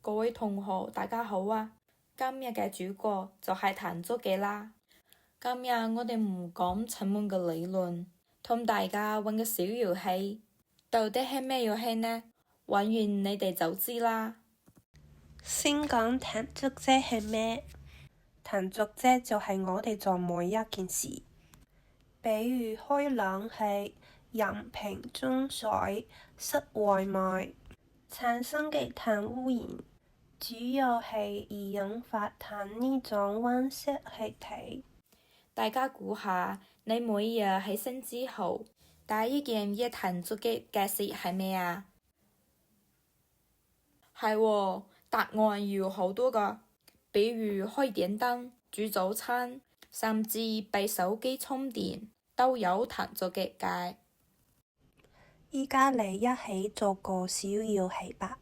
各位同學，大家好啊！今日嘅主角就係彈足機啦。今日我哋唔講沉悶嘅理論，同大家玩個小遊戲。到底係咩遊戲呢？玩完你哋就知啦。先講彈足機係咩？彈足機就係我哋做每一件事，比如開冷氣、飲瓶裝水、塞外賣，產生嘅碳污染，主要係易引發碳呢種溫室氣體。大家估下，你每日起身之後，第一件一彈足機嘅事係咩啊？係喎，答案要好多㗎，比如開電燈、煮早餐，甚至俾手機充電，都有彈足機嘅。依家嚟一起做個小遊戲吧，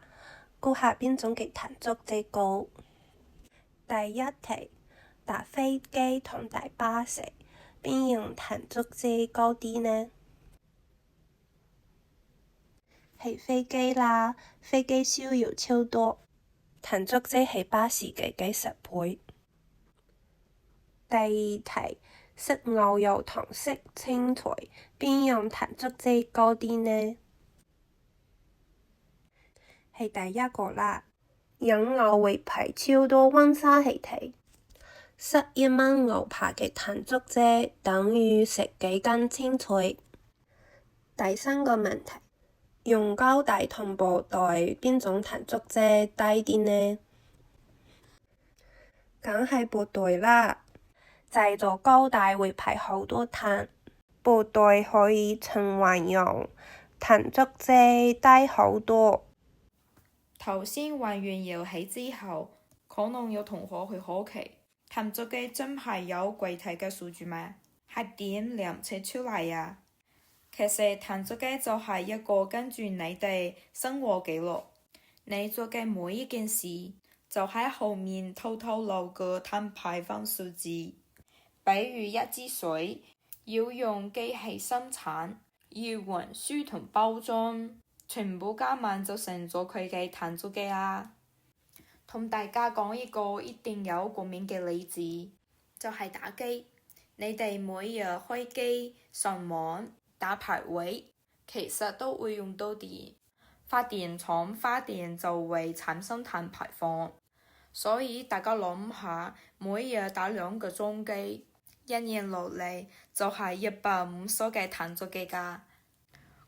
估下邊種嘅彈足機高。第一題，搭飛機同搭巴士，邊樣彈足機高啲呢？係飛機啦，飛機燒油超多，彈足機係巴士嘅幾十倍。第二題，食牛油同食青菜，邊樣彈足機高啲呢？係第一個啦，飲牛會排超多溫室氣體，食一蚊牛扒嘅彈足機等於食幾斤青菜。第三個問題，用膠帶同布袋，邊種彈足機低啲呢？梗係布袋啦，製作膠帶會排好多碳，布袋可以循環用，彈足機低好多。頭先玩完遊戲之後，可能有同學會好奇，彈足機真係有具體嘅數據咩？係點量測出嚟呀？其實彈足機就係一個跟住你哋生活記錄，你做嘅每一件事，就喺後面偷偷留個碳排放數字。比如一支水要用機器生產，要運輸同包裝，全部加埋就成咗佢嘅彈足機啦。同大家講一個一定有共鳴嘅例子，就係打機。你哋每日開機上網打排位，其實都會用到電，發電廠發電就會產生碳排放。所以大家諗下，每日打2個鐘機，一年落嚟就係150嘅彈足機㗎。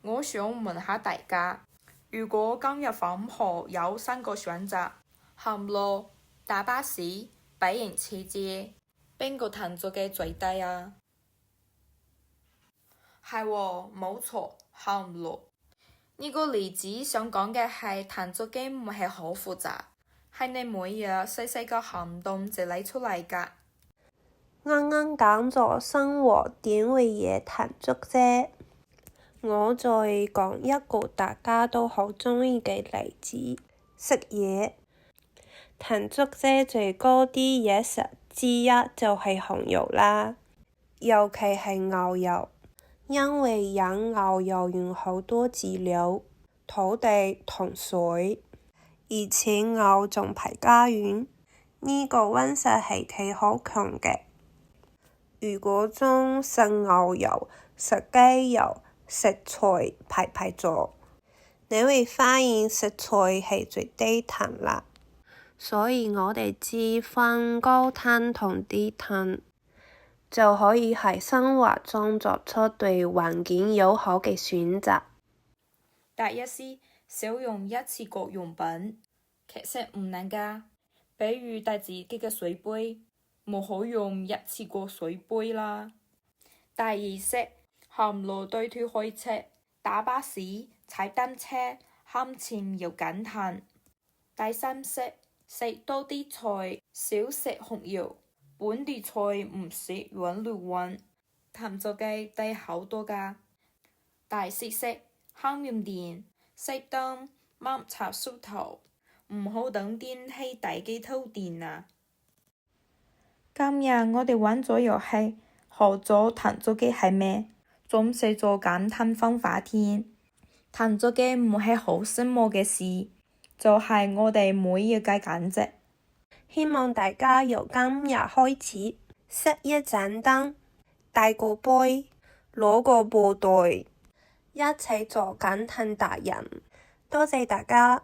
我想問下大家，如果今日放學有3個選擇，行路、搭巴士、俾人車接，邊個彈足機最低啊？係喎，冇錯，行路。呢個例子想講嘅係彈足機唔係好複雜，係你每日細細個行動就理出嚟㗎。啱啱講咗生活點會惹彈足機，我再講一個大家都好鍾意嘅例子，食嘢。彈足機最高啲嘢食之一就係紅油啦，尤其係牛油，因為飲牛油用好多飼料、土地同水，而且牛仲排家園，呢個溫室氣體好強嘅。如果將食牛油、食雞油、食菜排咗，你會發現食菜係最低碳啦。所以我哋知分高碳同低碳，就可以喺生活中作出對環境友好嘅選擇。第一是少用一次過用品，其實唔難㗎。比如帶自己嘅水杯，冇好用一次過水杯啦。第二式，行路對推開車、搭巴士、踩單車，慳錢又減碳。第三式，食多啲菜，少食紅油，本地菜唔食滾亂運，彈足機低好多㗎。第四式，慳用電，熄燈、抹擦梳頭，唔好等電器大機偷電啊！今日我哋玩咗遊戲，學咗彈足機係咩，仲識咗減碳方法添。彈足機唔係好深奧嘅事，就係我哋每日嘅價值。希望大家由今日開始熄一盞燈，帶個杯，攞個布袋，一齊做緊騰達人。多謝大家。